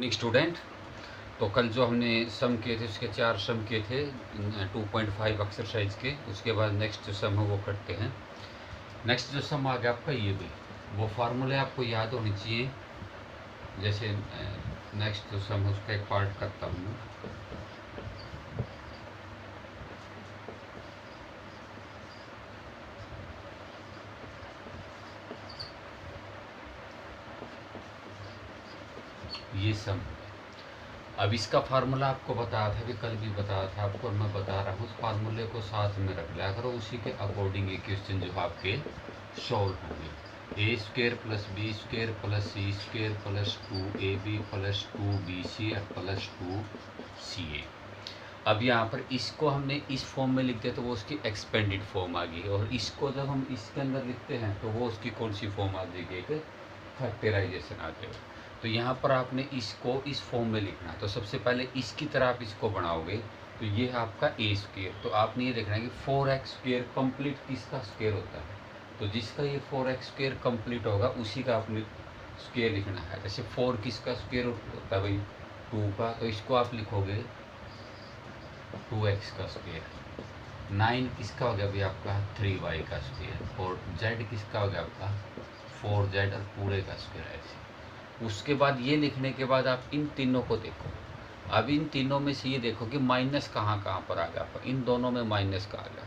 Evening student. तो कल जो हमने सम किए थे उसके 4 सम किए थे 2.5 एक्सरसाइज के। उसके बाद नेक्स्ट जो सम है वो करते हैं। नेक्स्ट जो सम आ गया आपका ये भी, वो फार्मूले आपको याद होनी चाहिए। जैसे नेक्स्ट जो सम है उसका एक पार्ट करता हूँ मैं। ये सम, अब इसका फार्मूला आपको बताया था कि कल भी बताया था आपको, और मैं बता रहा हूँ उस फार्मूले को साथ में रख लिया करो। उसी के अकॉर्डिंग ये क्वेश्चन जो आपके सॉल्व होंगे। A square plus B square plus C square plus 2ab plus 2bc plus 2ca। अब यहाँ पर इसको हमने इस फॉर्म में लिखते तो वो उसकी एक्सपेंडेड फॉर्म आ गई, और इसको जब हम इसके अंदर लिखते हैं तो वो उसकी कौन सी फॉर्म आ जाएगी, एक फैक्टराइजेशन आ जाएगा। तो यहाँ पर आपने इसको इस फॉर्म में लिखना है। तो सबसे पहले इसकी तरह आप इसको बनाओगे तो ये है आपका ए स्क्वेयर। तो आपने ये देखना है कि 4x स्क्वेयर कंप्लीट किसका स्क्वेयर होता है। तो जिसका ये 4x स्क्वेयर कंप्लीट होगा उसी का आपने स्क्वेयर लिखना है। जैसे 4 किसका स्क्वेयर होता है भाई, 2 का, तो इसको आप लिखोगे 2x का स्क्वेयर। 9 किसका हो गया भाई आपका 3y का स्क्वेयर, और z किसका हो गया आपका 4z और पूरे का स्क्वेयर। ऐसे उसके बाद ये लिखने के बाद आप इन तीनों को देखो। अब इन तीनों में से ये देखो कि माइनस कहाँ कहाँ पर आ गया आपका, इन दोनों में माइनस का आ गया।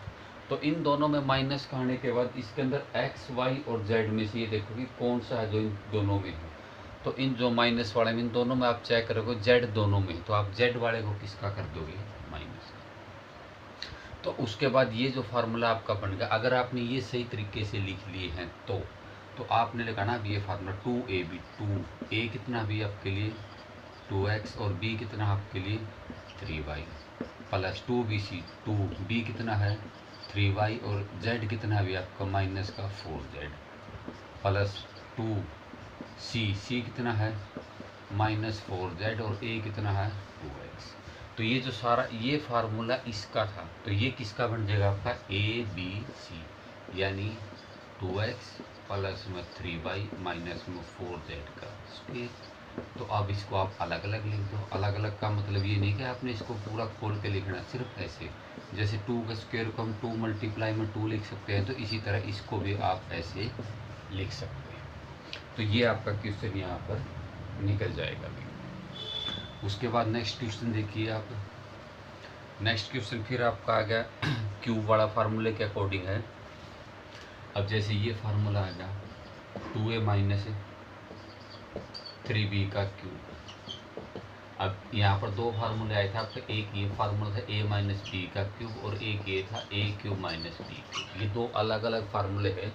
तो इन दोनों में माइनस का आने के बाद इसके अंदर x y और z में से ये देखो कि कौन सा है जो इन दोनों में है। तो इन जो माइनस वाले में, इन दोनों में आप चेक करोगे z दोनों में, तो आप z वाले को किसका कर दोगे, माइनस का। तो उसके बाद ये जो फार्मूला आपका बन गया, अगर आपने ये सही तरीके से लिख लिए हैं तो आपने लिखा अब ये फार्मूला 2ab, 2a कितना भी आपके लिए 2x और b कितना आपके लिए 3y प्लस 2bc, 2b कितना है 3y और z कितना भी आपका माइनस का 4z प्लस 2c कितना है माइनस 4z और a कितना है 2x। तो ये जो सारा ये फार्मूला इसका था, तो ये किसका बन जाएगा आपका ABC, यानी 2x प्लस में 3y माइनस में 4z का स्क्वायर। तो अब इसको आप अलग अलग लिख दो। अलग अलग का मतलब ये नहीं कि आपने इसको पूरा खोल के लिखना, सिर्फ ऐसे जैसे 2 का स्क्वायर को हम 2 मल्टीप्लाई में 2 लिख सकते हैं, तो इसी तरह इसको भी आप ऐसे लिख सकते हैं। तो ये आपका क्वेश्चन यहाँ पर निकल जाएगा भी। उसके बाद नेक्स्ट क्वेश्चन देखिए आप। नेक्स्ट क्वेश्चन फिर आपका आ गया क्यूब वाला फार्मूले के अकॉर्डिंग है। अब जैसे ये फार्मूला आ गया 2a माइनस 3b का क्यूब। अब यहाँ पर दो फार्मूले आए थे आपका, एक ये फार्मूला था a माइनस बी का क्यूब और एक ये था a cube minus b cube. ये दो अलग अलग फार्मूले हैं।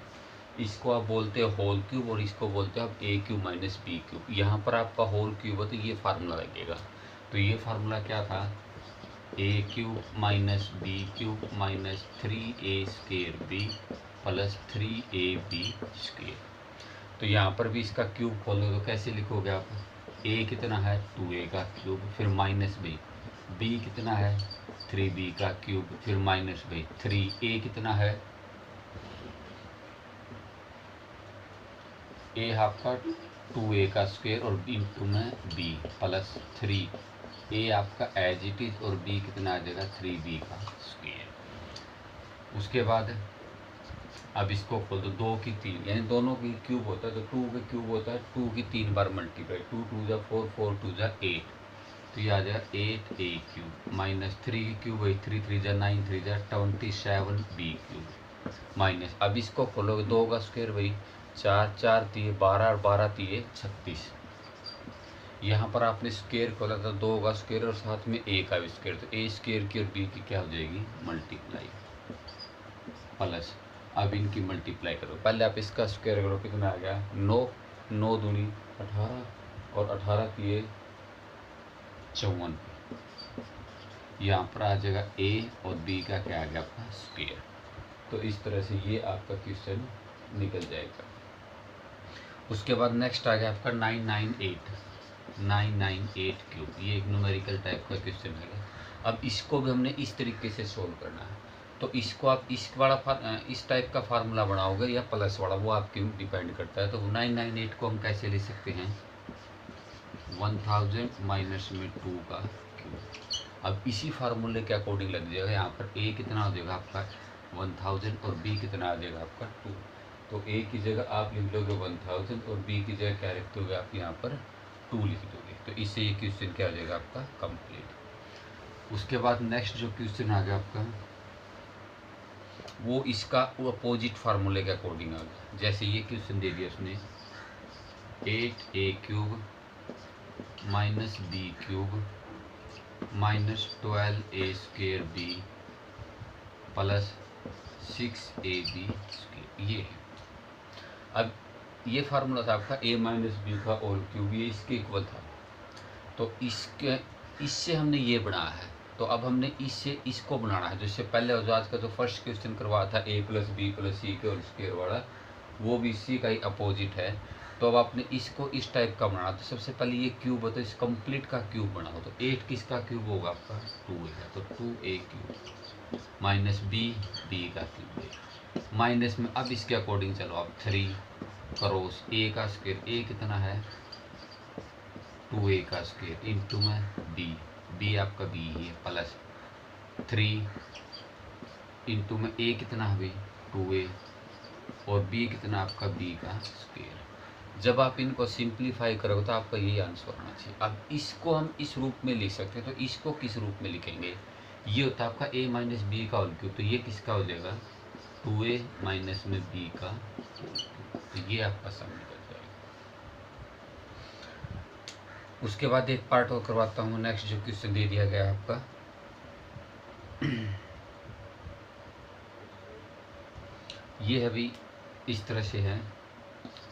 इसको आप बोलते हैं होल क्यूब और इसको बोलते हैं आप a cube minus b cube. यहाँ पर आपका होल क्यूब है तो ये फार्मूला लगेगा। तो ये फार्मूला क्या था, a cube minus b cube minus 3a square b plus 3ab square. तो यहाँ पर भी इसका क्यूब खोलो तो कैसे लिखोगे आप, a कितना है 2a का क्यूब, फिर माइनस b कितना है 3b का क्यूब, फिर माइनस 3a कितना है a आपका 2a का स्क्वायर और इंटू में b प्लस 3a आपका एज इट इज और b कितना आ जाएगा 3b का स्क्वायर। उसके बाद अब इसको खोल दो, 2 की 3 यानी दोनों की क्यूब होता है, तो 2 का क्यूब होता है 2 की 3 बार मल्टीप्लाई, 2 2 जा 4, 4 2 जा 8, तो ये आ जाएगा 8a क्यूब माइनस 3 की क्यूब वही 3 3 जा 9 3 जा 27b क्यूब माइनस। अब इसको खोलोगे 2 का स्क्वायर वही 4 4 3 12 और 12 3 36। यहाँ पर आपने स्क्वायर खोला था 2 का स्क्वायर और साथ में a का भी स्क्वायर, तो a स्क्वायर की और b की क्या हो जाएगी मल्टीप्लाई प्लस। अब इनकी मल्टीप्लाई करो, पहले आप इसका स्क्वायर करो, कितना आ गया 9, 9 दूनी 18 और 18 किए 54। यहाँ पर आ जाएगा a और b का क्या आ गया आपका स्क्वायर। तो इस तरह से ये आपका क्वेश्चन निकल जाएगा। उसके बाद नेक्स्ट आ गया आपका 998 क्यूब। ये एक न्यूमेरिकल टाइप का क्वेश्चन है। अब इसको भी हमने इस तरीके से सोल्व करना है। तो इसको आप इस टाइप का फार्मूला बनाओगे या प्लस वाला, वो आपके डिपेंड करता है। तो 998 को हम कैसे ले सकते हैं, 1000 माइनस में 2 का क्यूब। अब इसी फार्मूले के अकॉर्डिंग लग जाएगा यहाँ पर a कितना हो जाएगा आपका 1000 और b कितना आ जाएगा आपका 2। तो a की जगह आप लिख लोगे 1000 और b की जगह क्या लिख दोगे आप यहाँ पर 2 लिख दोगे। तो इससे ये क्वेश्चन क्या हो जाएगा आपका कंप्लीट। उसके बाद नेक्स्ट जो क्वेश्चन आ गया आपका वो इसका अपोजिट फार्मूले के अकॉर्डिंग आ गया। जैसे ये क्वेश्चन दे दिया उसने 8a³ minus b³ minus 12a² plus 6ab²। ये है। अब ये फार्मूला था आपका a माइनस बी का होल क्यूब, ये इसके इक्वल था। तो इससे हमने ये बनाया है। तो अब हमने इससे इसको बनाना है। जिससे पहले जो आज का जो फर्स्ट क्वेश्चन करवाया था a प्लस बी प्लस सी के होल स्क्वायर वाला, वो भी इसी का ही अपोजिट है। तो अब आपने इसको इस टाइप का बनाना। तो सबसे पहले ये क्यूब हो तो इस कंप्लीट का क्यूब बनाओ। तो 8 किसका क्यूब होगा आपका 2a का। तो 2a³ माइनस b का क्यूब है माइनस में। अब इसके अकॉर्डिंग चलो आप 3 क्रॉस a का स्क्वायर, a कितना है 2a का स्क्वायर इंटू में b आपका b ही है प्लस 3 इंटू में a कितना है 2a और b कितना आपका b का स्क्वायर। जब आप इनको सिंप्लीफाई करोगे तो आपका यही आंसर होना चाहिए। अब इसको हम इस रूप में लिख सकते हैं। तो इसको किस रूप में लिखेंगे, ये होता है आपका a माइनस बी का होल क्यूब। तो ये किसका हो जाएगा 2a माइनस में b का होल क्यूब। तो ये आपका सम निकल जाएगा। उसके बाद एक पार्ट और करवाता हूँ। नेक्स्ट जो क्वेश्चन दे दिया गया आपका ये अभी इस तरह से है।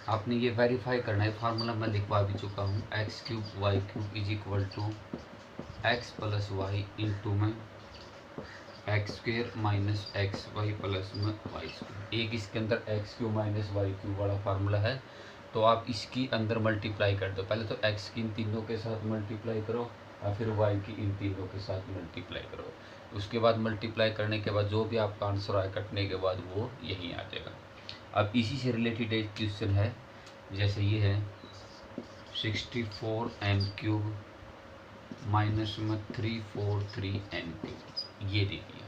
आपने ये वेरीफाई करना है। फार्मूला मैं लिखवा भी चुका हूँ। x³ y³ is equal to x plus y into में x² माइनस xy प्लस में y²। एक इसके अंदर x³ माइनस y³ वाला फार्मूला है। तो आप इसकी अंदर मल्टीप्लाई कर दो। पहले तो x की इन तीनों के साथ मल्टीप्लाई करो और फिर y की इन तीनों के साथ मल्टीप्लाई करो। उसके बाद मल्टीप्लाई करने के बाद जो भी आपका आंसर आए कटने के बाद वो यहीं आ जाएगा। अब इसी से रिलेटेड एक क्वेश्चन है। जैसे ये है 64m³ माइनस में 343n³, ये दे दिया।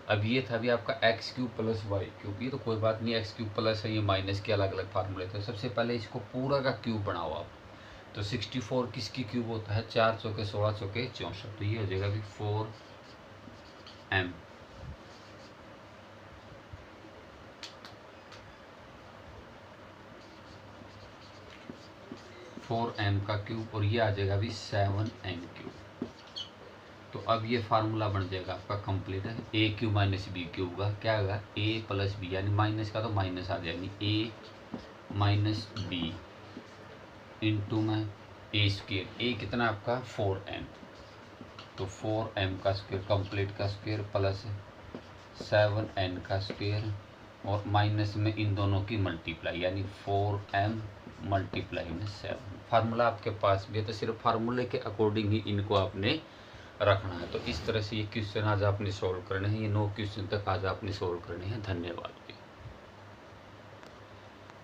अब ये था भी आपका x³ प्लस y³। ये तो कोई बात नहीं, x³ प्लस है, ये माइनस के अलग अलग फार्मूले थे। सबसे पहले इसको पूरा का क्यूब बनाओ आप। तो 64 किसकी क्यूब होता है 4 चौके 16 चौके 64। तो ये हो जाएगा भी 4m का क्यूब और ये आ जाएगा अभी 7n³। तो अब ये फार्मूला बन जाएगा आपका कंप्लीट है। a³ माइनस b³ का क्या होगा a प्लस बी, यानी माइनस का तो माइनस आ जाएगी a माइनस बी इंटू में a²। a कितना आपका 4m। तो 4m का स्क्वायर कंप्लीट का स्क्वायर प्लस 7n का स्क्वायर और माइनस में इन दोनों की मल्टीप्लाई, यानी 4m मल्टीप्लाई में 7। फार्मूला आपके पास भी है। तो सिर्फ फार्मूले के अकॉर्डिंग ही इनको आपने रखना है। तो इस तरह से ये क्वेश्चन आज आपने सॉल्व करने हैं। ये 9 क्वेश्चन तक आज आपने सॉल्व करने हैं। धन्यवाद।